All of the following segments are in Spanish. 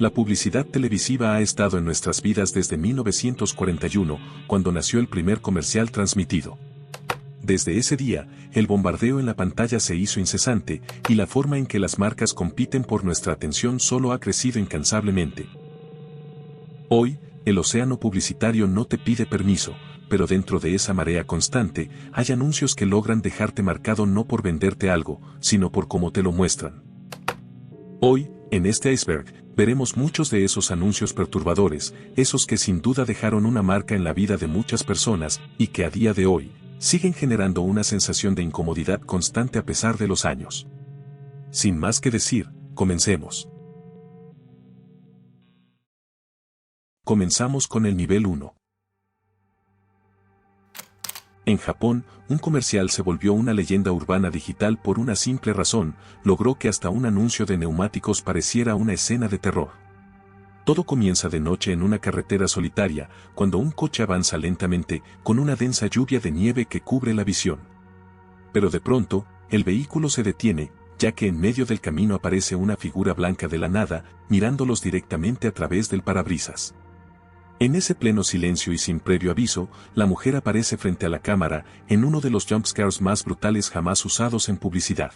La publicidad televisiva ha estado en nuestras vidas desde 1941, cuando nació el primer comercial transmitido. Desde ese día, el bombardeo en la pantalla se hizo incesante, y la forma en que las marcas compiten por nuestra atención solo ha crecido incansablemente. Hoy, el océano publicitario no te pide permiso, pero dentro de esa marea constante, hay anuncios que logran dejarte marcado no por venderte algo, sino por cómo te lo muestran. Hoy, en este iceberg, veremos muchos de esos anuncios perturbadores, esos que sin duda dejaron una marca en la vida de muchas personas, y que a día de hoy, siguen generando una sensación de incomodidad constante a pesar de los años. Sin más que decir, comencemos. Comenzamos con el nivel 1. En Japón, un comercial se volvió una leyenda urbana digital por una simple razón: logró que hasta un anuncio de neumáticos pareciera una escena de terror. Todo comienza de noche en una carretera solitaria, cuando un coche avanza lentamente, con una densa lluvia de nieve que cubre la visión. Pero de pronto, el vehículo se detiene, ya que en medio del camino aparece una figura blanca de la nada, mirándolos directamente a través del parabrisas. En ese pleno silencio y sin previo aviso, la mujer aparece frente a la cámara, en uno de los jumpscares más brutales jamás usados en publicidad.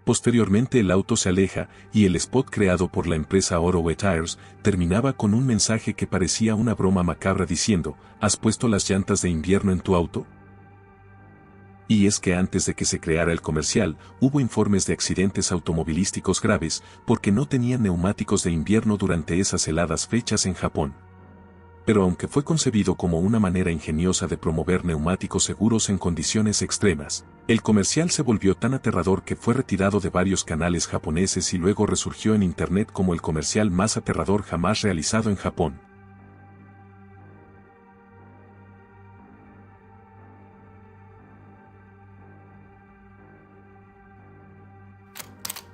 Posteriormente el auto se aleja, y el spot creado por la empresa Orowe Tires terminaba con un mensaje que parecía una broma macabra diciendo: ¿has puesto las llantas de invierno en tu auto? Y es que antes de que se creara el comercial, hubo informes de accidentes automovilísticos graves, porque no tenían neumáticos de invierno durante esas heladas fechas en Japón. Pero aunque fue concebido como una manera ingeniosa de promover neumáticos seguros en condiciones extremas, el comercial se volvió tan aterrador que fue retirado de varios canales japoneses y luego resurgió en internet como el comercial más aterrador jamás realizado en Japón.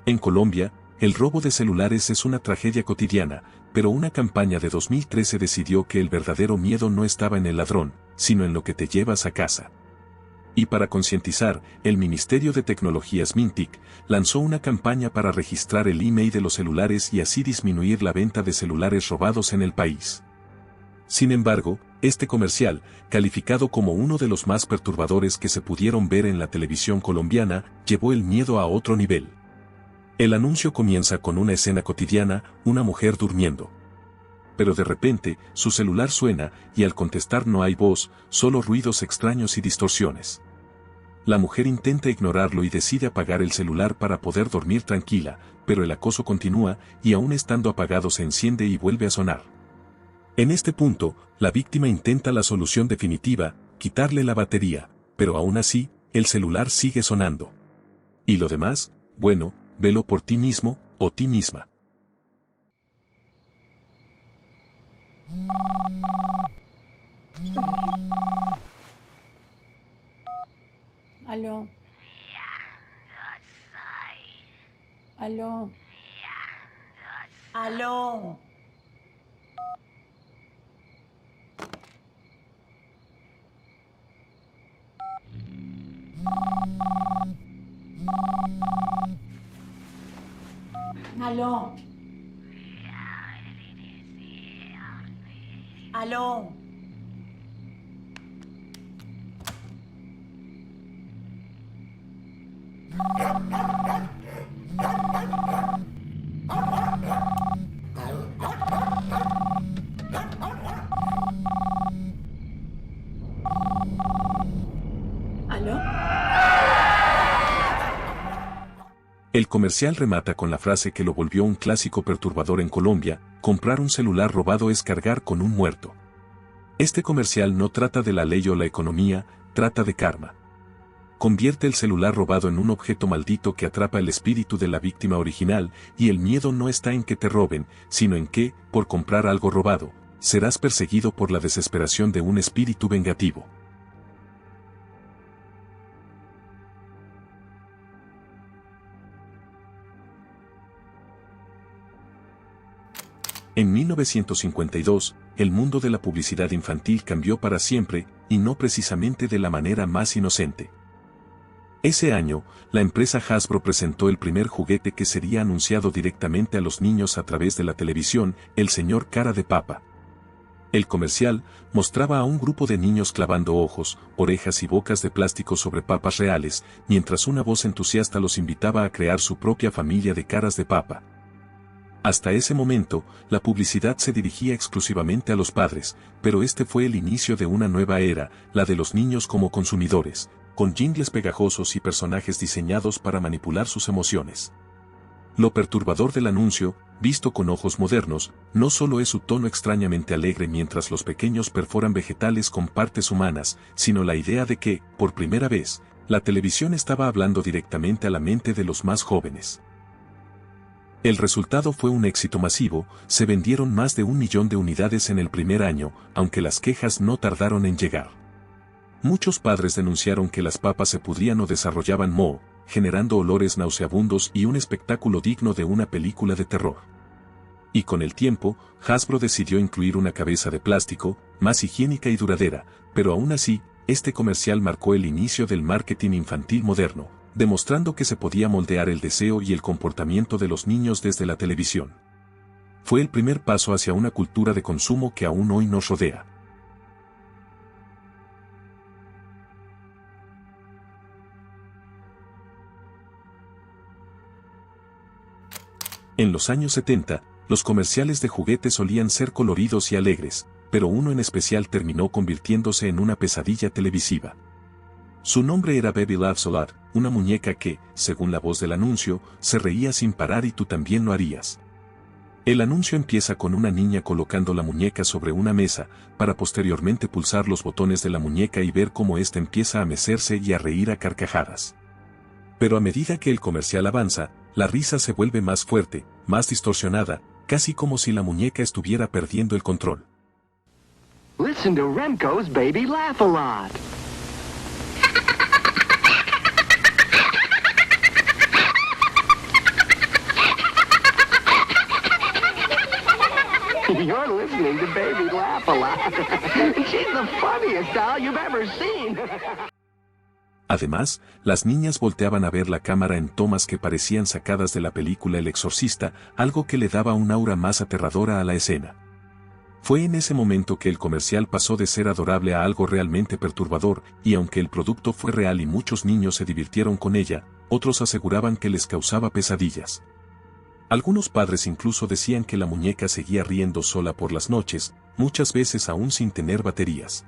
En Colombia, el robo de celulares es una tragedia cotidiana, pero una campaña de 2013 decidió que el verdadero miedo no estaba en el ladrón, sino en lo que te llevas a casa. Y para concientizar, el Ministerio de Tecnologías Mintic lanzó una campaña para registrar el email de los celulares y así disminuir la venta de celulares robados en el país. Sin embargo, este comercial, calificado como uno de los más perturbadores que se pudieron ver en la televisión colombiana, llevó el miedo a otro nivel. El anuncio comienza con una escena cotidiana, una mujer durmiendo. Pero de repente, su celular suena, y al contestar no hay voz, solo ruidos extraños y distorsiones. La mujer intenta ignorarlo y decide apagar el celular para poder dormir tranquila, pero el acoso continúa, y aún estando apagado se enciende y vuelve a sonar. En este punto, la víctima intenta la solución definitiva: quitarle la batería, pero aún así, el celular sigue sonando. ¿Y lo demás? Bueno, velo por ti mismo, o ti misma. Aló. Aló. Aló. Aló. Aló. ¿Aló? El comercial remata con la frase que lo volvió un clásico perturbador en Colombia: comprar un celular robado es cargar con un muerto. Este comercial no trata de la ley o la economía, trata de karma. Convierte el celular robado en un objeto maldito que atrapa el espíritu de la víctima original, y el miedo no está en que te roben, sino en que, por comprar algo robado, serás perseguido por la desesperación de un espíritu vengativo. En 1952, el mundo de la publicidad infantil cambió para siempre, y no precisamente de la manera más inocente. Ese año, la empresa Hasbro presentó el primer juguete que sería anunciado directamente a los niños a través de la televisión, el señor Cara de Papa. El comercial mostraba a un grupo de niños clavando ojos, orejas y bocas de plástico sobre papas reales, mientras una voz entusiasta los invitaba a crear su propia familia de caras de papa. Hasta ese momento, la publicidad se dirigía exclusivamente a los padres, pero este fue el inicio de una nueva era, la de los niños como consumidores, con jingles pegajosos y personajes diseñados para manipular sus emociones. Lo perturbador del anuncio, visto con ojos modernos, no solo es su tono extrañamente alegre mientras los pequeños perforan vegetales con partes humanas, sino la idea de que, por primera vez, la televisión estaba hablando directamente a la mente de los más jóvenes. El resultado fue un éxito masivo, se vendieron más de 1 millón de unidades en el primer año, aunque las quejas no tardaron en llegar. Muchos padres denunciaron que las papas se pudrían o desarrollaban moho, generando olores nauseabundos y un espectáculo digno de una película de terror. Y con el tiempo, Hasbro decidió incluir una cabeza de plástico, más higiénica y duradera, pero aún así, este comercial marcó el inicio del marketing infantil moderno, demostrando que se podía moldear el deseo y el comportamiento de los niños desde la televisión. Fue el primer paso hacia una cultura de consumo que aún hoy nos rodea. En los años 70, los comerciales de juguetes solían ser coloridos y alegres, pero uno en especial terminó convirtiéndose en una pesadilla televisiva. Su nombre era Baby Laughs a Lot, una muñeca que, según la voz del anuncio, se reía sin parar y tú también lo harías. El anuncio empieza con una niña colocando la muñeca sobre una mesa, para posteriormente pulsar los botones de la muñeca y ver cómo ésta empieza a mecerse y a reír a carcajadas. Pero a medida que el comercial avanza, la risa se vuelve más fuerte, más distorsionada, casi como si la muñeca estuviera perdiendo el control. Listen to Remco's Baby Laugh a Lot. You're listening to Baby Laugh a Lot. She's the funniest doll you've ever seen. Además, las niñas volteaban a ver la cámara en tomas que parecían sacadas de la película El Exorcista, algo que le daba un aura más aterradora a la escena. Fue en ese momento que el comercial pasó de ser adorable a algo realmente perturbador, y aunque el producto fue real y muchos niños se divirtieron con ella, otros aseguraban que les causaba pesadillas. Algunos padres incluso decían que la muñeca seguía riendo sola por las noches, muchas veces aún sin tener baterías.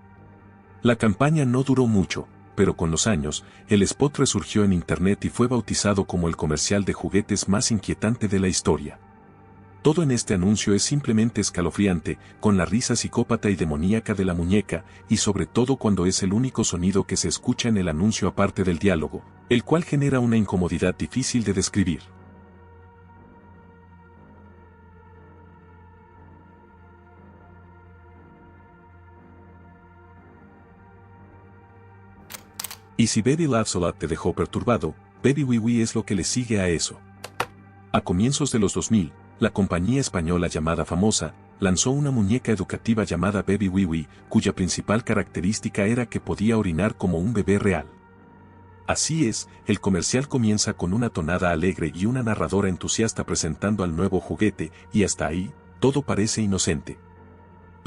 La campaña no duró mucho, pero con los años, el spot resurgió en internet y fue bautizado como el comercial de juguetes más inquietante de la historia. Todo en este anuncio es simplemente escalofriante, con la risa psicópata y demoníaca de la muñeca, y sobre todo cuando es el único sonido que se escucha en el anuncio aparte del diálogo, el cual genera una incomodidad difícil de describir. Y si Baby Laughs a Lot te dejó perturbado, Baby Wee Wee es lo que le sigue a eso. A comienzos de los 2000, la compañía española llamada Famosa, lanzó una muñeca educativa llamada Baby Wee Wee, cuya principal característica era que podía orinar como un bebé real. Así es, el comercial comienza con una tonada alegre y una narradora entusiasta presentando al nuevo juguete, y hasta ahí, todo parece inocente.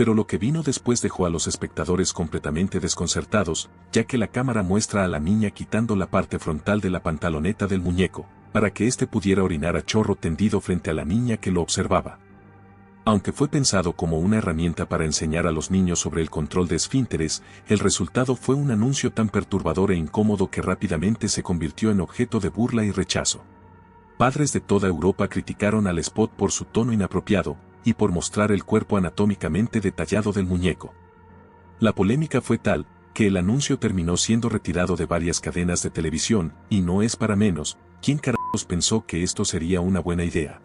Pero lo que vino después dejó a los espectadores completamente desconcertados, ya que la cámara muestra a la niña quitando la parte frontal de la pantaloneta del muñeco, para que éste pudiera orinar a chorro tendido frente a la niña que lo observaba. Aunque fue pensado como una herramienta para enseñar a los niños sobre el control de esfínteres, el resultado fue un anuncio tan perturbador e incómodo que rápidamente se convirtió en objeto de burla y rechazo. Padres de toda Europa criticaron al spot por su tono inapropiado, y por mostrar el cuerpo anatómicamente detallado del muñeco. La polémica fue tal, que el anuncio terminó siendo retirado de varias cadenas de televisión, y no es para menos, ¿quién carajos pensó que esto sería una buena idea?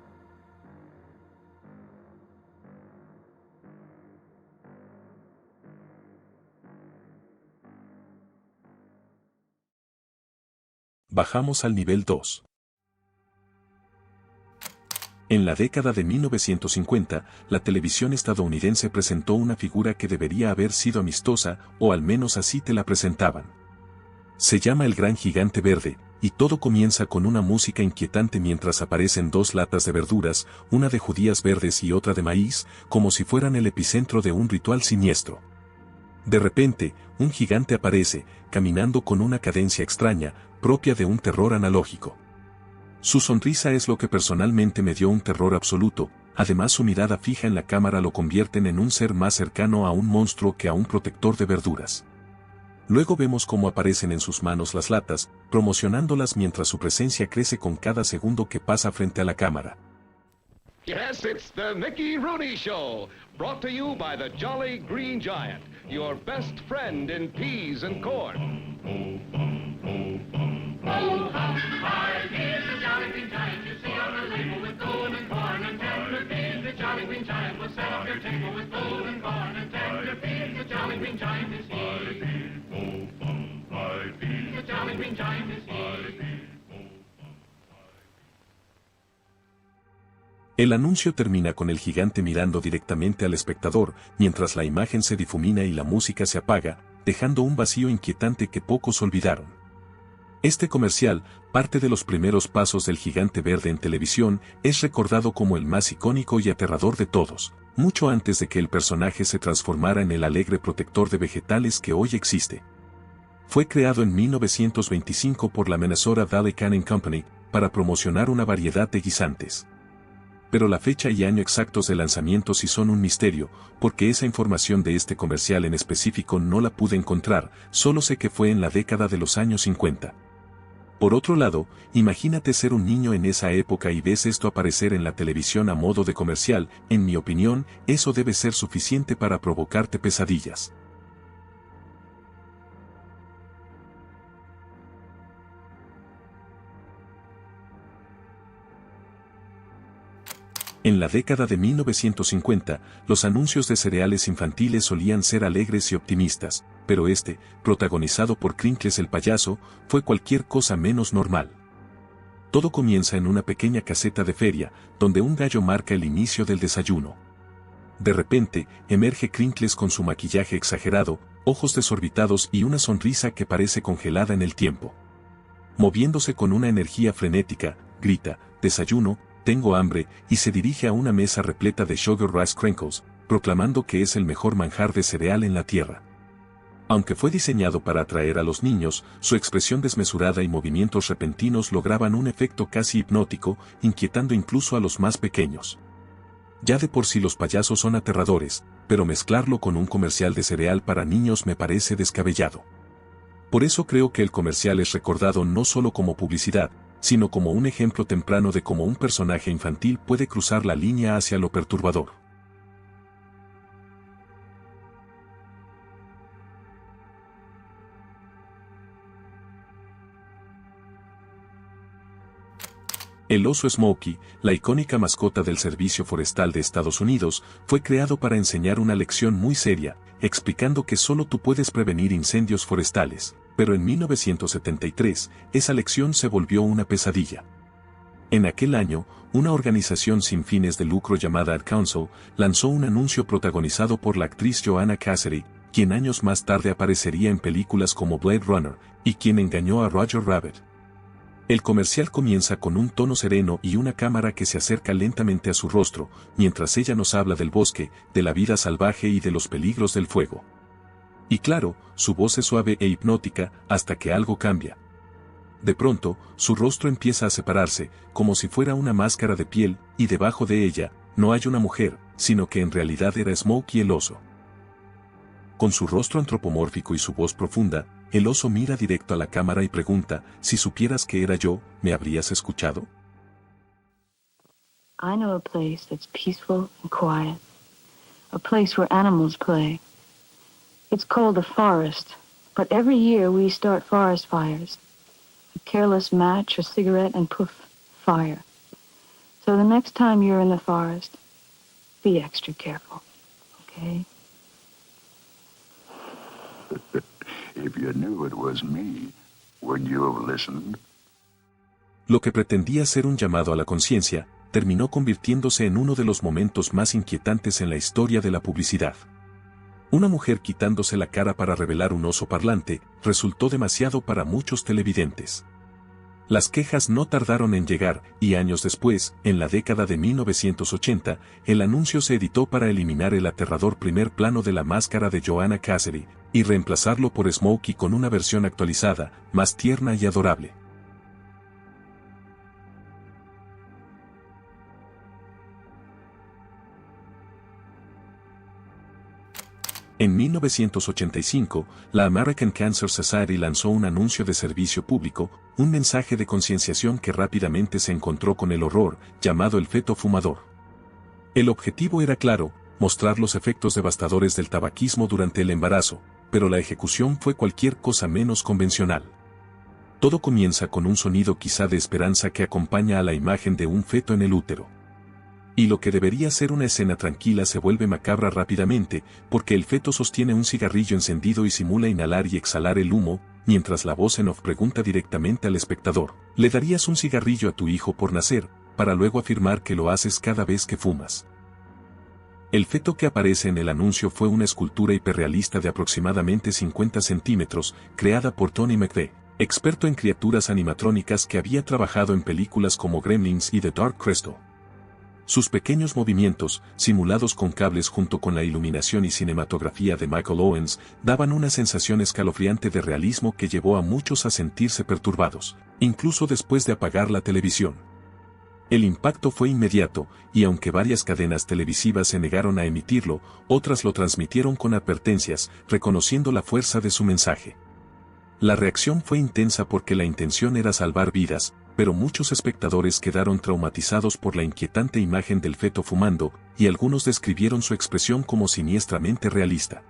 Bajamos al nivel 2. En la década de 1950, la televisión estadounidense presentó una figura que debería haber sido amistosa, o al menos así te la presentaban. Se llama el Gran Gigante Verde, y todo comienza con una música inquietante mientras aparecen dos latas de verduras, una de judías verdes y otra de maíz, como si fueran el epicentro de un ritual siniestro. De repente, un gigante aparece, caminando con una cadencia extraña, propia de un terror analógico. Su sonrisa es lo que personalmente me dio un terror absoluto, además su mirada fija en la cámara lo convierten en un ser más cercano a un monstruo que a un protector de verduras. Luego vemos cómo aparecen en sus manos las latas, promocionándolas mientras su presencia crece con cada segundo que pasa frente a la cámara. Yes, it's the Mickey Rooney Show, brought to you by the Jolly Green Giant, your best friend in peas and corn. Oh, how hard is the Jolly Green Giant, you see on the label with golden corn and tender peas. The Jolly Green Giant will set up your table with golden corn and tender peas. The Jolly Green Giant is he. The Jolly Green Giant is he. El anuncio termina con el gigante mirando directamente al espectador, mientras la imagen se difumina y la música se apaga, dejando un vacío inquietante que pocos olvidaron. Este comercial, parte de los primeros pasos del Gigante Verde en televisión, es recordado como el más icónico y aterrador de todos, mucho antes de que el personaje se transformara en el alegre protector de vegetales que hoy existe. Fue creado en 1925 por la Minnesota Valley Canning Company, para promocionar una variedad de guisantes. Pero la fecha y año exactos de lanzamiento sí son un misterio, porque esa información de este comercial en específico no la pude encontrar, solo sé que fue en la década de los años 50. Por otro lado, imagínate ser un niño en esa época y ves esto aparecer en la televisión a modo de comercial, en mi opinión, eso debe ser suficiente para provocarte pesadillas. En la década de 1950, los anuncios de cereales infantiles solían ser alegres y optimistas, pero este, protagonizado por Crinkles el payaso, fue cualquier cosa menos normal. Todo comienza en una pequeña caseta de feria, donde un gallo marca el inicio del desayuno. De repente, emerge Crinkles con su maquillaje exagerado, ojos desorbitados y una sonrisa que parece congelada en el tiempo. Moviéndose con una energía frenética, grita, «Desayuno, tengo hambre», y se dirige a una mesa repleta de Sugar Rice Crinkles, proclamando que es el mejor manjar de cereal en la tierra. Aunque fue diseñado para atraer a los niños, su expresión desmesurada y movimientos repentinos lograban un efecto casi hipnótico, inquietando incluso a los más pequeños. Ya de por sí los payasos son aterradores, pero mezclarlo con un comercial de cereal para niños me parece descabellado. Por eso creo que el comercial es recordado no solo como publicidad, sino como un ejemplo temprano de cómo un personaje infantil puede cruzar la línea hacia lo perturbador. El oso Smokey, la icónica mascota del Servicio Forestal de Estados Unidos, fue creado para enseñar una lección muy seria, explicando que solo tú puedes prevenir incendios forestales, pero en 1973, esa lección se volvió una pesadilla. En aquel año, una organización sin fines de lucro llamada Ad Council lanzó un anuncio protagonizado por la actriz Joanna Cassidy, quien años más tarde aparecería en películas como Blade Runner, y quien engañó a Roger Rabbit. El comercial comienza con un tono sereno y una cámara que se acerca lentamente a su rostro, mientras ella nos habla del bosque, de la vida salvaje y de los peligros del fuego. Y claro, su voz es suave e hipnótica, hasta que algo cambia. De pronto, su rostro empieza a separarse, como si fuera una máscara de piel, y debajo de ella, no hay una mujer, sino que en realidad era Smokey el oso. Con su rostro antropomórfico y su voz profunda, el oso mira directo a la cámara y pregunta, «Si supieras que era yo, ¿me habrías escuchado?» I know a place that's peaceful and quiet, a place where animals play. It's called a forest, but every year we start forest fires. A careless match or cigarette and poof, fire. So the next time you're in the forest, be extra careful, okay? If you knew it was me, wouldn't you have listened? Lo que pretendía ser un llamado a la conciencia, terminó convirtiéndose en uno de los momentos más inquietantes en la historia de la publicidad. Una mujer quitándose la cara para revelar un oso parlante resultó demasiado para muchos televidentes. Las quejas no tardaron en llegar, y años después, en la década de 1980, el anuncio se editó para eliminar el aterrador primer plano de la máscara de Joanna Cassidy, y reemplazarlo por Smokey con una versión actualizada, más tierna y adorable. En 1985, la American Cancer Society lanzó un anuncio de servicio público, un mensaje de concienciación que rápidamente se encontró con el horror, llamado el feto fumador. El objetivo era claro, mostrar los efectos devastadores del tabaquismo durante el embarazo, pero la ejecución fue cualquier cosa menos convencional. Todo comienza con un sonido quizá de esperanza que acompaña a la imagen de un feto en el útero. Y lo que debería ser una escena tranquila se vuelve macabra rápidamente, porque el feto sostiene un cigarrillo encendido y simula inhalar y exhalar el humo, mientras la voz en off pregunta directamente al espectador: ¿le darías un cigarrillo a tu hijo por nacer? Para luego afirmar que lo haces cada vez que fumas. El feto que aparece en el anuncio fue una escultura hiperrealista de aproximadamente 50 centímetros, creada por Tony McVeigh, experto en criaturas animatrónicas que había trabajado en películas como Gremlins y The Dark Crystal. Sus pequeños movimientos, simulados con cables junto con la iluminación y cinematografía de Michael Owens, daban una sensación escalofriante de realismo que llevó a muchos a sentirse perturbados, incluso después de apagar la televisión. El impacto fue inmediato, y aunque varias cadenas televisivas se negaron a emitirlo, otras lo transmitieron con advertencias, reconociendo la fuerza de su mensaje. La reacción fue intensa porque la intención era salvar vidas, pero muchos espectadores quedaron traumatizados por la inquietante imagen del feto fumando, y algunos describieron su expresión como siniestramente realista.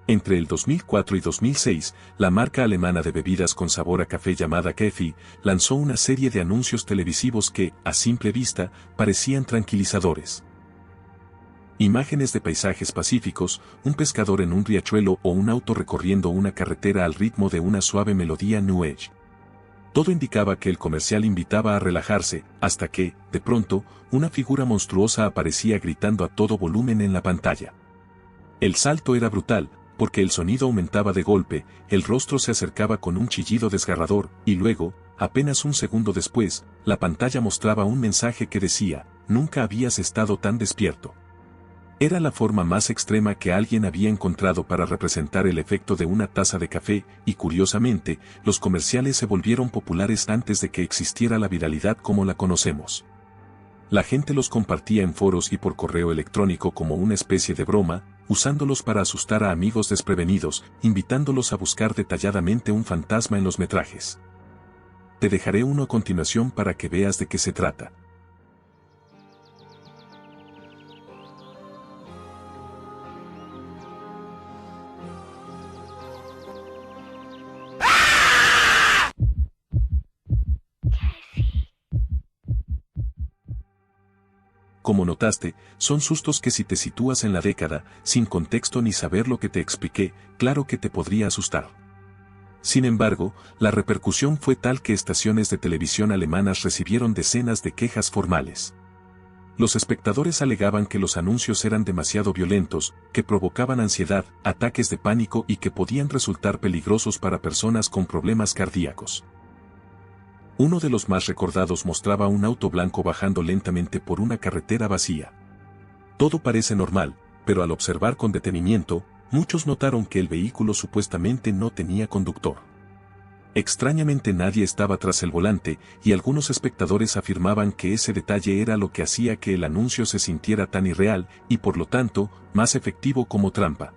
Entre el 2004 y 2006, la marca alemana de bebidas con sabor a café llamada Keffi lanzó una serie de anuncios televisivos que, a simple vista, parecían tranquilizadores. Imágenes de paisajes pacíficos, un pescador en un riachuelo o un auto recorriendo una carretera al ritmo de una suave melodía New Age. Todo indicaba que el comercial invitaba a relajarse, hasta que, de pronto, una figura monstruosa aparecía gritando a todo volumen en la pantalla. El salto era brutal, porque el sonido aumentaba de golpe, el rostro se acercaba con un chillido desgarrador, y luego, apenas un segundo después, la pantalla mostraba un mensaje que decía: «Nunca habías estado tan despierto». Era la forma más extrema que alguien había encontrado para representar el efecto de una taza de café, y curiosamente, los comerciales se volvieron populares antes de que existiera la viralidad como la conocemos. La gente los compartía en foros y por correo electrónico como una especie de broma, usándolos para asustar a amigos desprevenidos, invitándolos a buscar detalladamente un fantasma en los metrajes. Te dejaré uno a continuación para que veas de qué se trata. Como notaste, son sustos que si te sitúas en la década, sin contexto ni saber lo que te expliqué, claro que te podría asustar. Sin embargo, la repercusión fue tal que estaciones de televisión alemanas recibieron decenas de quejas formales. Los espectadores alegaban que los anuncios eran demasiado violentos, que provocaban ansiedad, ataques de pánico y que podían resultar peligrosos para personas con problemas cardíacos. Uno de los más recordados mostraba un auto blanco bajando lentamente por una carretera vacía. Todo parece normal, pero al observar con detenimiento, muchos notaron que el vehículo supuestamente no tenía conductor. Extrañamente nadie estaba tras el volante, y algunos espectadores afirmaban que ese detalle era lo que hacía que el anuncio se sintiera tan irreal, y por lo tanto, más efectivo como trampa.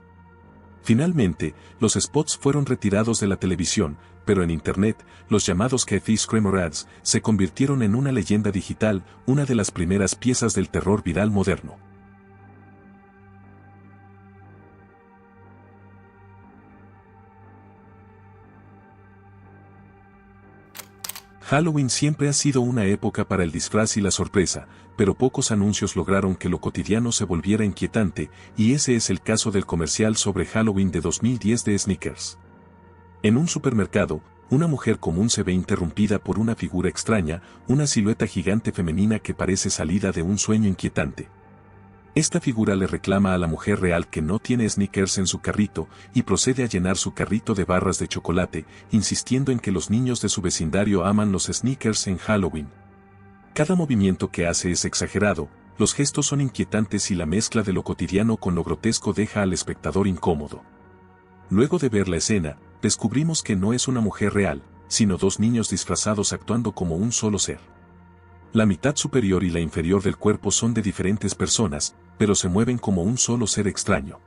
Finalmente, los spots fueron retirados de la televisión, pero en Internet, los llamados Keffi Screamer Ads se convirtieron en una leyenda digital, una de las primeras piezas del terror viral moderno. Halloween siempre ha sido una época para el disfraz y la sorpresa, pero pocos anuncios lograron que lo cotidiano se volviera inquietante, y ese es el caso del comercial sobre Halloween de 2010 de Snickers. En un supermercado, una mujer común se ve interrumpida por una figura extraña, una silueta gigante femenina que parece salida de un sueño inquietante. Esta figura le reclama a la mujer real que no tiene Snickers en su carrito y procede a llenar su carrito de barras de chocolate, insistiendo en que los niños de su vecindario aman los Snickers en Halloween. Cada movimiento que hace es exagerado, los gestos son inquietantes y la mezcla de lo cotidiano con lo grotesco deja al espectador incómodo. Luego de ver la escena, descubrimos que no es una mujer real, sino dos niños disfrazados actuando como un solo ser. La mitad superior y la inferior del cuerpo son de diferentes personas, pero se mueven como un solo ser extraño.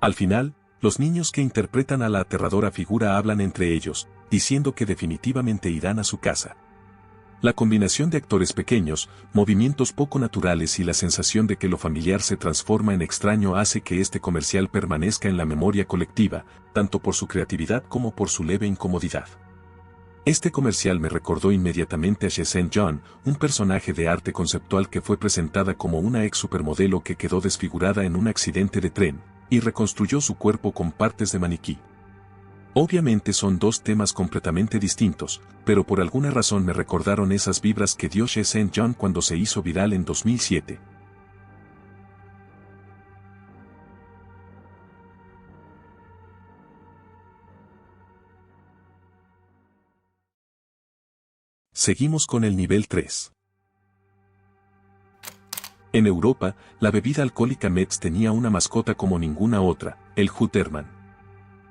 Al final, los niños que interpretan a la aterradora figura hablan entre ellos, diciendo que definitivamente irán a su casa. La combinación de actores pequeños, movimientos poco naturales y la sensación de que lo familiar se transforma en extraño hace que este comercial permanezca en la memoria colectiva, tanto por su creatividad como por su leve incomodidad. Este comercial me recordó inmediatamente a Shenzhen John, un personaje de arte conceptual que fue presentada como una ex supermodelo que quedó desfigurada en un accidente de tren, y reconstruyó su cuerpo con partes de maniquí. Obviamente son dos temas completamente distintos, pero por alguna razón me recordaron esas vibras que dio Shenzhen John cuando se hizo viral en 2007. Seguimos con el nivel 3. En Europa, la bebida alcohólica Metz tenía una mascota como ninguna otra, el Hutterman.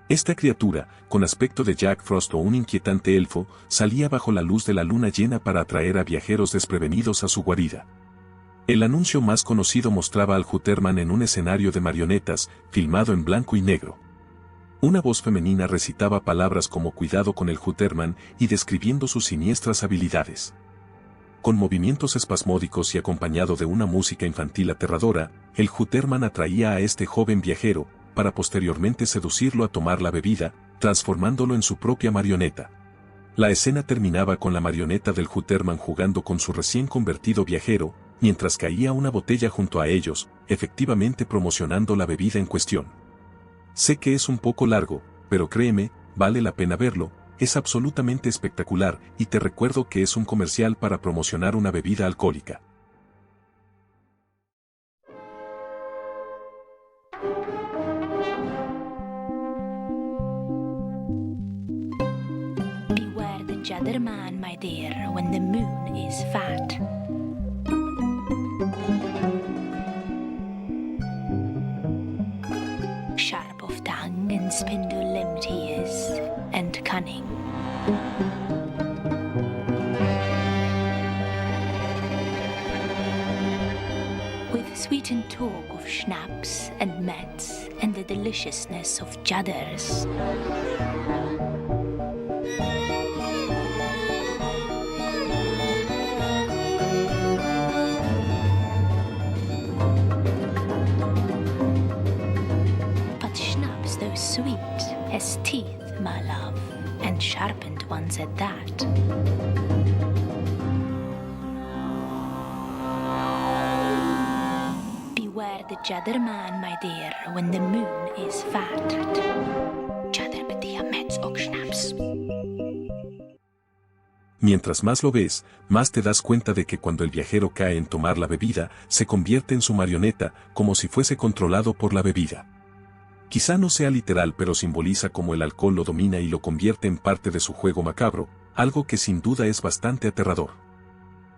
Esta criatura, con aspecto de Jack Frost o un inquietante elfo, salía bajo la luz de la luna llena para atraer a viajeros desprevenidos a su guarida. El anuncio más conocido mostraba al Hutterman en un escenario de marionetas, filmado en blanco y negro. Una voz femenina recitaba palabras como cuidado con el Hutterman y describiendo sus siniestras habilidades. Con movimientos espasmódicos y acompañado de una música infantil aterradora, el Hutterman atraía a este joven viajero, para posteriormente seducirlo a tomar la bebida, transformándolo en su propia marioneta. La escena terminaba con la marioneta del Hutterman jugando con su recién convertido viajero, mientras caía una botella junto a ellos, efectivamente promocionando la bebida en cuestión. Sé que es un poco largo, pero créeme, vale la pena verlo, es absolutamente espectacular y te recuerdo que es un comercial para promocionar una bebida alcohólica. Beware the Jadderman, my dear, when the moon is fat. Sharp of tongue and spindle-limbed he is, and cunning. With sweetened talk of schnapps and Metz and the deliciousness of Jadders. Sweet as teeth, my love, and sharpened ones at that. Beware the Jadderman, my dear, when the moon is fat. Jadderbedia Metz och Schnaps. Mientras más lo ves, más te das cuenta de que cuando el viajero cae en tomar la bebida, se convierte en su marioneta, como si fuese controlado por la bebida. Quizá no sea literal, pero simboliza cómo el alcohol lo domina y lo convierte en parte de su juego macabro, algo que sin duda es bastante aterrador.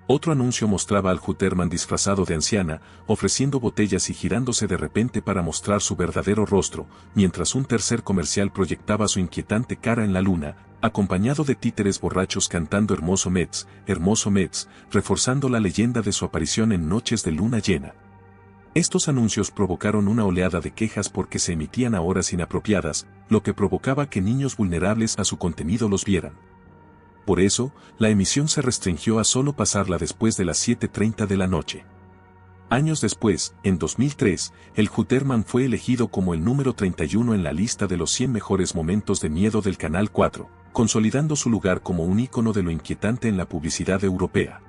Otro anuncio mostraba al Hutterman disfrazado de anciana, ofreciendo botellas y girándose de repente para mostrar su verdadero rostro, mientras un tercer comercial proyectaba su inquietante cara en la luna, acompañado de títeres borrachos cantando Hermoso Metz, reforzando la leyenda de su aparición en noches de luna llena. Estos anuncios provocaron una oleada de quejas porque se emitían a horas inapropiadas, lo que provocaba que niños vulnerables a su contenido los vieran. Por eso, la emisión se restringió a solo pasarla después de las 7:30 de la noche. Años después, en 2003, el Hutterman fue elegido como el número 31 en la lista de los 100 mejores momentos de miedo del Canal 4, consolidando su lugar como un ícono de lo inquietante en la publicidad europea.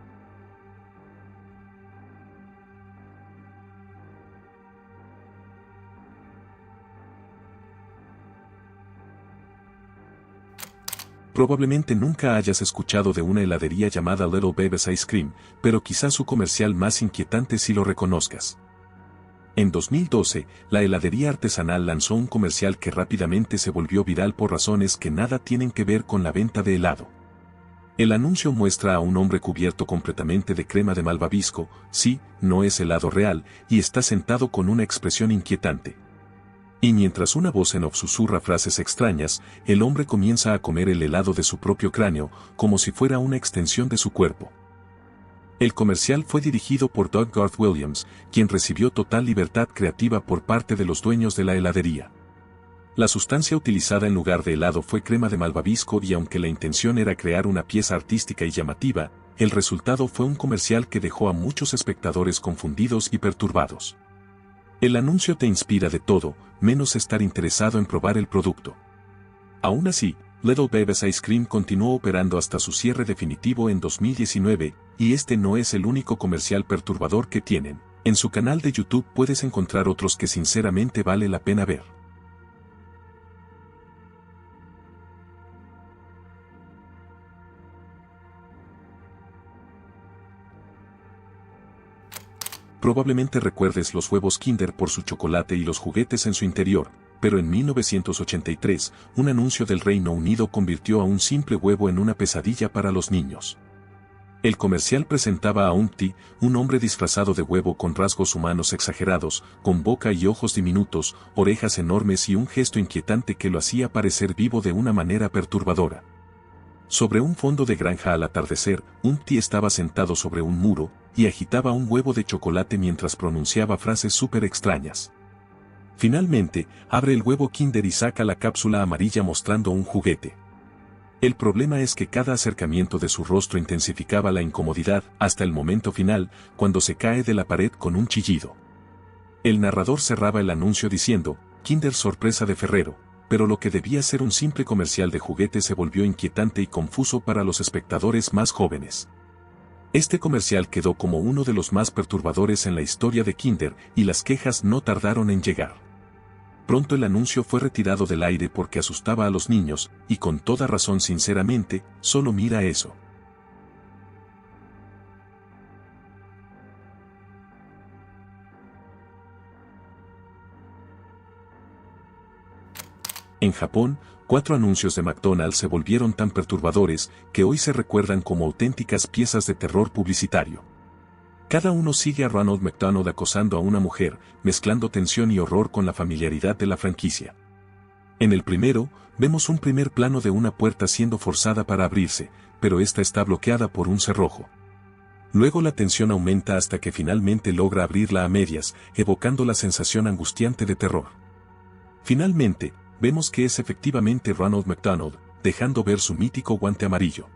Probablemente nunca hayas escuchado de una heladería llamada Little Baby's Ice Cream, pero quizás su comercial más inquietante sí lo reconozcas. En 2012, la heladería artesanal lanzó un comercial que rápidamente se volvió viral por razones que nada tienen que ver con la venta de helado. El anuncio muestra a un hombre cubierto completamente de crema de malvavisco, sí, no es helado real, y está sentado con una expresión inquietante. Y mientras una voz en off susurra frases extrañas, el hombre comienza a comer el helado de su propio cráneo, como si fuera una extensión de su cuerpo. El comercial fue dirigido por Doug Garth Williams, quien recibió total libertad creativa por parte de los dueños de la heladería. La sustancia utilizada en lugar de helado fue crema de malvavisco y aunque la intención era crear una pieza artística y llamativa, el resultado fue un comercial que dejó a muchos espectadores confundidos y perturbados. El anuncio te inspira de todo, menos estar interesado en probar el producto. Aún así, Little Baby's Ice Cream continuó operando hasta su cierre definitivo en 2019, y este no es el único comercial perturbador que tienen. En su canal de YouTube puedes encontrar otros que sinceramente vale la pena ver. Probablemente recuerdes los huevos Kinder por su chocolate y los juguetes en su interior, pero en 1983, un anuncio del Reino Unido convirtió a un simple huevo en una pesadilla para los niños. El comercial presentaba a Humpty, un hombre disfrazado de huevo con rasgos humanos exagerados, con boca y ojos diminutos, orejas enormes y un gesto inquietante que lo hacía parecer vivo de una manera perturbadora. Sobre un fondo de granja al atardecer, Humpty estaba sentado sobre un muro, y agitaba un huevo de chocolate mientras pronunciaba frases súper extrañas. Finalmente, abre el huevo Kinder y saca la cápsula amarilla mostrando un juguete. El problema es que cada acercamiento de su rostro intensificaba la incomodidad hasta el momento final, cuando se cae de la pared con un chillido. El narrador cerraba el anuncio diciendo, Kinder sorpresa de Ferrero, pero lo que debía ser un simple comercial de juguete se volvió inquietante y confuso para los espectadores más jóvenes. Este comercial quedó como uno de los más perturbadores en la historia de Kinder y las quejas no tardaron en llegar. Pronto el anuncio fue retirado del aire porque asustaba a los niños, y con toda razón sinceramente, solo mira eso. En Japón, 4 anuncios de McDonald's se volvieron tan perturbadores que hoy se recuerdan como auténticas piezas de terror publicitario. Cada uno sigue a Ronald McDonald acosando a una mujer, mezclando tensión y horror con la familiaridad de la franquicia. En el primero, vemos un primer plano de una puerta siendo forzada para abrirse, pero esta está bloqueada por un cerrojo. Luego la tensión aumenta hasta que finalmente logra abrirla a medias, evocando la sensación angustiante de terror. Finalmente, vemos que es efectivamente Ronald McDonald, dejando ver su mítico guante amarillo.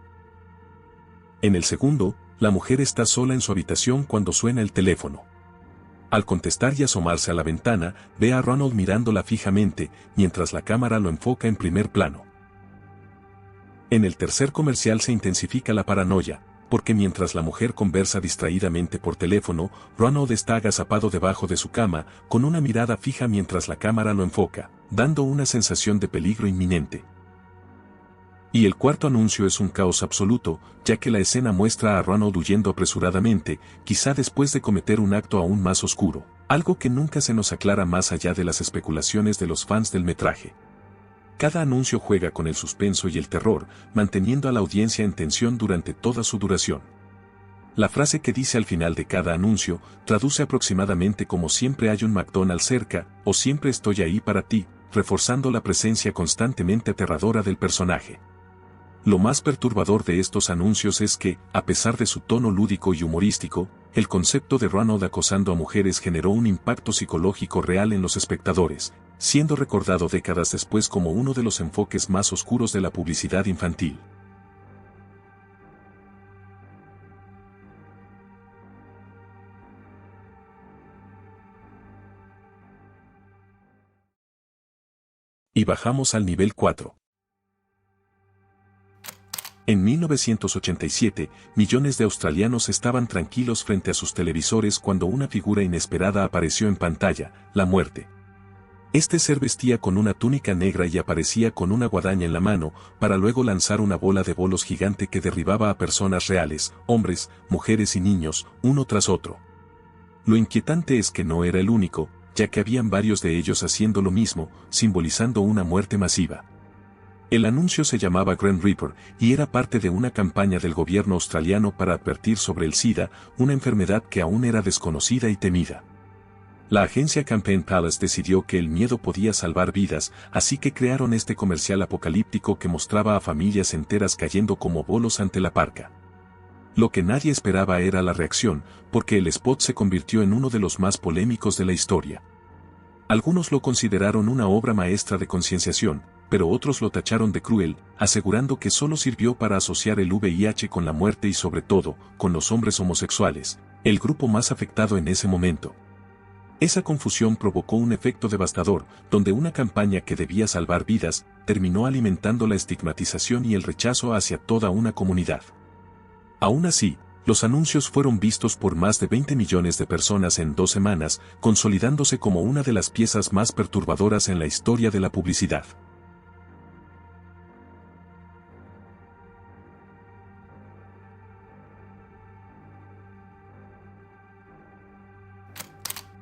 En el segundo, la mujer está sola en su habitación cuando suena el teléfono. Al contestar y asomarse a la ventana, ve a Ronald mirándola fijamente, mientras la cámara lo enfoca en primer plano. En el tercer comercial se intensifica la paranoia, porque mientras la mujer conversa distraídamente por teléfono, Ronald está agazapado debajo de su cama, con una mirada fija mientras la cámara lo enfoca, dando una sensación de peligro inminente. Y el cuarto anuncio es un caos absoluto, ya que la escena muestra a Ronald huyendo apresuradamente, quizá después de cometer un acto aún más oscuro, algo que nunca se nos aclara más allá de las especulaciones de los fans del metraje. Cada anuncio juega con el suspenso y el terror, manteniendo a la audiencia en tensión durante toda su duración. La frase que dice al final de cada anuncio traduce aproximadamente como siempre hay un McDonald's cerca, o siempre estoy ahí para ti, reforzando la presencia constantemente aterradora del personaje. Lo más perturbador de estos anuncios es que, a pesar de su tono lúdico y humorístico, el concepto de Ronald acosando a mujeres generó un impacto psicológico real en los espectadores, siendo recordado décadas después como uno de los enfoques más oscuros de la publicidad infantil. Y bajamos al nivel 4. En 1987, millones de australianos estaban tranquilos frente a sus televisores cuando una figura inesperada apareció en pantalla, la muerte. Este ser vestía con una túnica negra y aparecía con una guadaña en la mano, para luego lanzar una bola de bolos gigante que derribaba a personas reales, hombres, mujeres y niños, uno tras otro. Lo inquietante es que no era el único, ya que habían varios de ellos haciendo lo mismo, simbolizando una muerte masiva. El anuncio se llamaba Grim Reaper y era parte de una campaña del gobierno australiano para advertir sobre el SIDA, una enfermedad que aún era desconocida y temida. La agencia Campaign Palace decidió que el miedo podía salvar vidas, así que crearon este comercial apocalíptico que mostraba a familias enteras cayendo como bolos ante la parca. Lo que nadie esperaba era la reacción, porque el spot se convirtió en uno de los más polémicos de la historia. Algunos lo consideraron una obra maestra de concienciación, pero otros lo tacharon de cruel, asegurando que solo sirvió para asociar el VIH con la muerte y sobre todo, con los hombres homosexuales, el grupo más afectado en ese momento. Esa confusión provocó un efecto devastador, donde una campaña que debía salvar vidas, terminó alimentando la estigmatización y el rechazo hacia toda una comunidad. Aún así, los anuncios fueron vistos por más de 20 millones de personas en 2 semanas, consolidándose como una de las piezas más perturbadoras en la historia de la publicidad.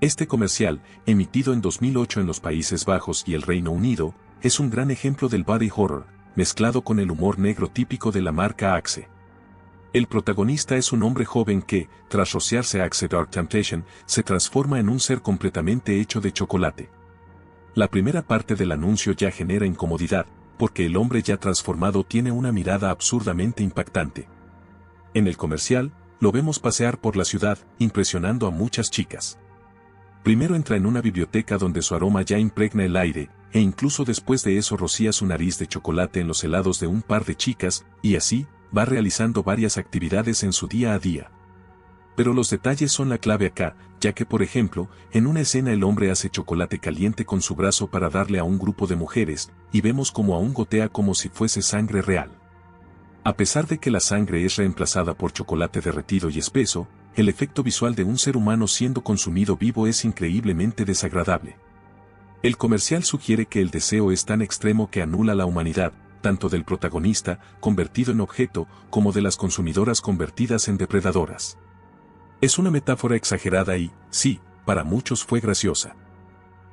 Este comercial, emitido en 2008 en los Países Bajos y el Reino Unido, es un gran ejemplo del body horror, mezclado con el humor negro típico de la marca Axe. El protagonista es un hombre joven que, tras rociarse Axe Dark Temptation, se transforma en un ser completamente hecho de chocolate. La primera parte del anuncio ya genera incomodidad, porque el hombre ya transformado tiene una mirada absurdamente impactante. En el comercial, lo vemos pasear por la ciudad, impresionando a muchas chicas. Primero entra en una biblioteca donde su aroma ya impregna el aire, e incluso después de eso rocía su nariz de chocolate en los helados de un par de chicas, y así, va realizando varias actividades en su día a día. Pero los detalles son la clave acá, ya que por ejemplo, en una escena el hombre hace chocolate caliente con su brazo para darle a un grupo de mujeres, y vemos como aún gotea como si fuese sangre real. A pesar de que la sangre es reemplazada por chocolate derretido y espeso, el efecto visual de un ser humano siendo consumido vivo es increíblemente desagradable. El comercial sugiere que el deseo es tan extremo que anula la humanidad, tanto del protagonista, convertido en objeto, como de las consumidoras convertidas en depredadoras. Es una metáfora exagerada y, sí, para muchos fue graciosa.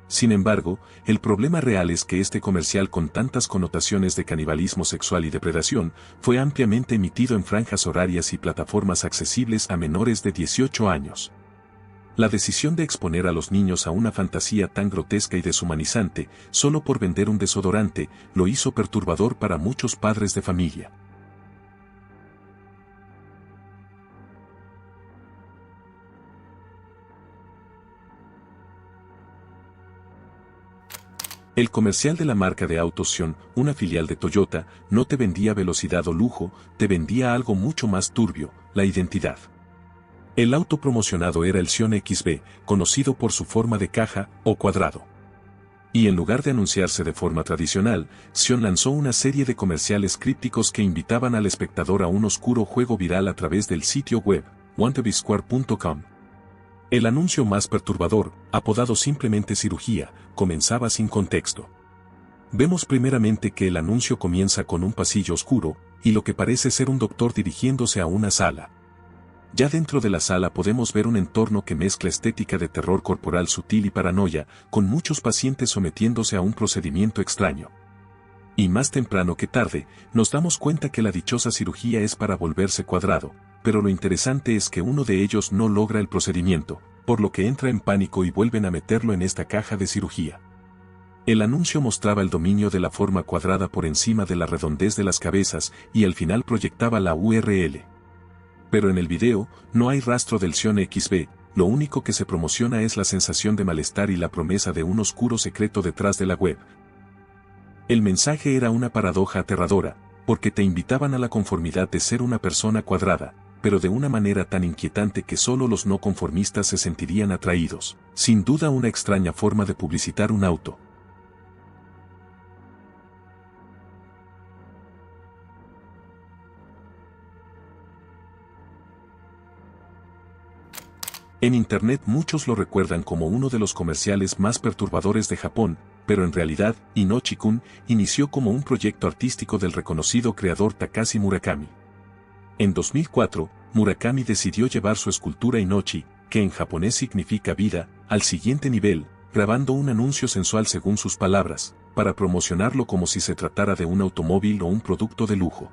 Sin embargo, el problema real es que este comercial con tantas connotaciones de canibalismo sexual y depredación, fue ampliamente emitido en franjas horarias y plataformas accesibles a menores de 18 años. La decisión de exponer a los niños a una fantasía tan grotesca y deshumanizante, solo por vender un desodorante, lo hizo perturbador para muchos padres de familia. El comercial de la marca de autos Xion, una filial de Toyota, no te vendía velocidad o lujo, te vendía algo mucho más turbio, la identidad. El auto promocionado era el Xion XB, conocido por su forma de caja o cuadrado. Y en lugar de anunciarse de forma tradicional, Xion lanzó una serie de comerciales crípticos que invitaban al espectador a un oscuro juego viral a través del sitio web, wantobesquare.com. El anuncio más perturbador, apodado simplemente cirugía, comenzaba sin contexto. Vemos primeramente que el anuncio comienza con un pasillo oscuro, y lo que parece ser un doctor dirigiéndose a una sala. Ya dentro de la sala podemos ver un entorno que mezcla estética de terror corporal sutil y paranoia, con muchos pacientes sometiéndose a un procedimiento extraño. Y más temprano que tarde, nos damos cuenta que la dichosa cirugía es para volverse cuadrado, pero lo interesante es que uno de ellos no logra el procedimiento, por lo que entra en pánico y vuelven a meterlo en esta caja de cirugía. El anuncio mostraba el dominio de la forma cuadrada por encima de la redondez de las cabezas y al final proyectaba la URL. Pero en el video, no hay rastro del Xion XB, lo único que se promociona es la sensación de malestar y la promesa de un oscuro secreto detrás de la web. El mensaje era una paradoja aterradora, porque te invitaban a la conformidad de ser una persona cuadrada, pero de una manera tan inquietante que solo los no conformistas se sentirían atraídos. Sin duda una extraña forma de publicitar un auto. En internet muchos lo recuerdan como uno de los comerciales más perturbadores de Japón, pero en realidad, Inochi-kun inició como un proyecto artístico del reconocido creador Takashi Murakami. En 2004, Murakami decidió llevar su escultura Inochi, que en japonés significa vida, al siguiente nivel, grabando un anuncio sensual según sus palabras, para promocionarlo como si se tratara de un automóvil o un producto de lujo.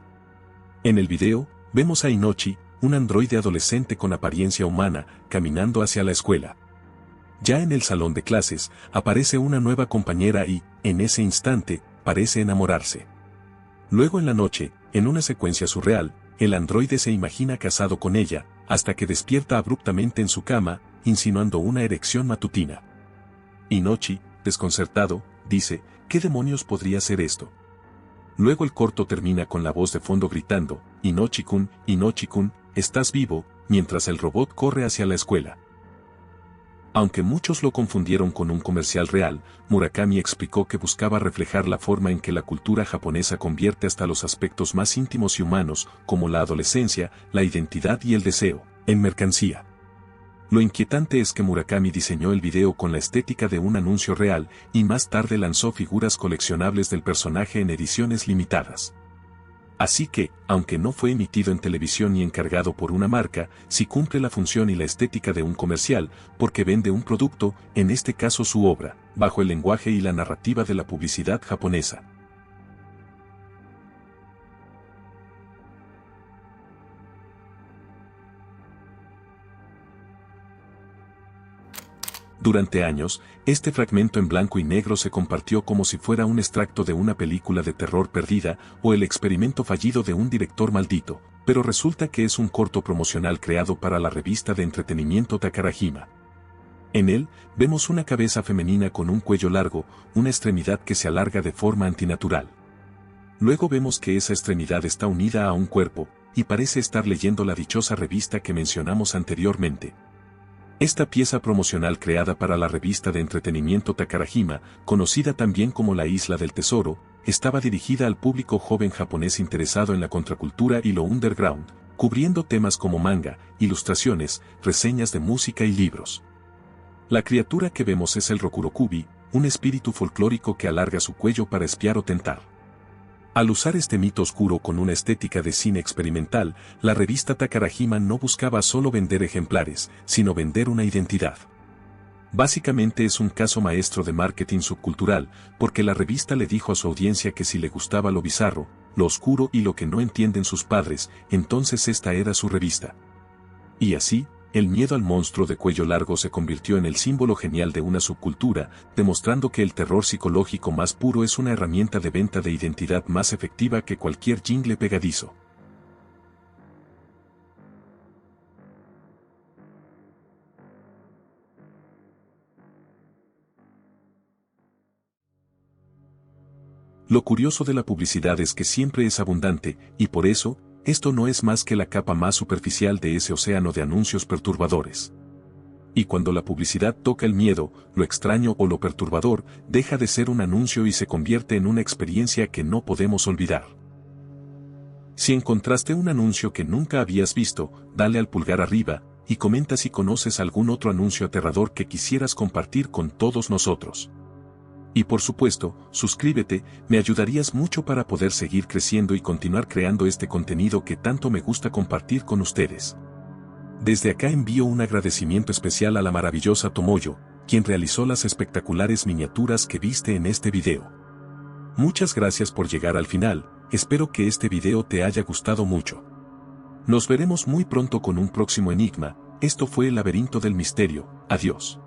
En el video, vemos a Inochi, un androide adolescente con apariencia humana, caminando hacia la escuela. Ya en el salón de clases, aparece una nueva compañera y, en ese instante, parece enamorarse. Luego en la noche, en una secuencia surreal, el androide se imagina casado con ella, hasta que despierta abruptamente en su cama, insinuando una erección matutina. Inochi, desconcertado, dice, ¿qué demonios podría ser esto? Luego el corto termina con la voz de fondo gritando, Inochi-kun, Inochi-kun, estás vivo, mientras el robot corre hacia la escuela. Aunque muchos lo confundieron con un comercial real, Murakami explicó que buscaba reflejar la forma en que la cultura japonesa convierte hasta los aspectos más íntimos y humanos, como la adolescencia, la identidad y el deseo, en mercancía. Lo inquietante es que Murakami diseñó el video con la estética de un anuncio real, y más tarde lanzó figuras coleccionables del personaje en ediciones limitadas. Así que, aunque no fue emitido en televisión ni encargado por una marca, sí cumple la función y la estética de un comercial, porque vende un producto, en este caso su obra, bajo el lenguaje y la narrativa de la publicidad japonesa. Durante años, este fragmento en blanco y negro se compartió como si fuera un extracto de una película de terror perdida o el experimento fallido de un director maldito, pero resulta que es un corto promocional creado para la revista de entretenimiento Takarajima. En él, vemos una cabeza femenina con un cuello largo, una extremidad que se alarga de forma antinatural. Luego vemos que esa extremidad está unida a un cuerpo, y parece estar leyendo la dichosa revista que mencionamos anteriormente. Esta pieza promocional creada para la revista de entretenimiento Takarajima, conocida también como la Isla del Tesoro, estaba dirigida al público joven japonés interesado en la contracultura y lo underground, cubriendo temas como manga, ilustraciones, reseñas de música y libros. La criatura que vemos es el Rokurokubi, un espíritu folclórico que alarga su cuello para espiar o tentar. Al usar este mito oscuro con una estética de cine experimental, la revista Takarajima no buscaba solo vender ejemplares, sino vender una identidad. Básicamente es un caso maestro de marketing subcultural, porque la revista le dijo a su audiencia que si le gustaba lo bizarro, lo oscuro y lo que no entienden sus padres, entonces esta era su revista. Y así, el miedo al monstruo de cuello largo se convirtió en el símbolo genial de una subcultura, demostrando que el terror psicológico más puro es una herramienta de venta de identidad más efectiva que cualquier jingle pegadizo. Lo curioso de la publicidad es que siempre es abundante, y por eso, esto no es más que la capa más superficial de ese océano de anuncios perturbadores. Y cuando la publicidad toca el miedo, lo extraño o lo perturbador, deja de ser un anuncio y se convierte en una experiencia que no podemos olvidar. Si encontraste un anuncio que nunca habías visto, dale al pulgar arriba, y comenta si conoces algún otro anuncio aterrador que quisieras compartir con todos nosotros. Y por supuesto, suscríbete, me ayudarías mucho para poder seguir creciendo y continuar creando este contenido que tanto me gusta compartir con ustedes. Desde acá envío un agradecimiento especial a la maravillosa Tomoyo, quien realizó las espectaculares miniaturas que viste en este video. Muchas gracias por llegar al final, espero que este video te haya gustado mucho. Nos veremos muy pronto con un próximo enigma, esto fue el laberinto del misterio, adiós.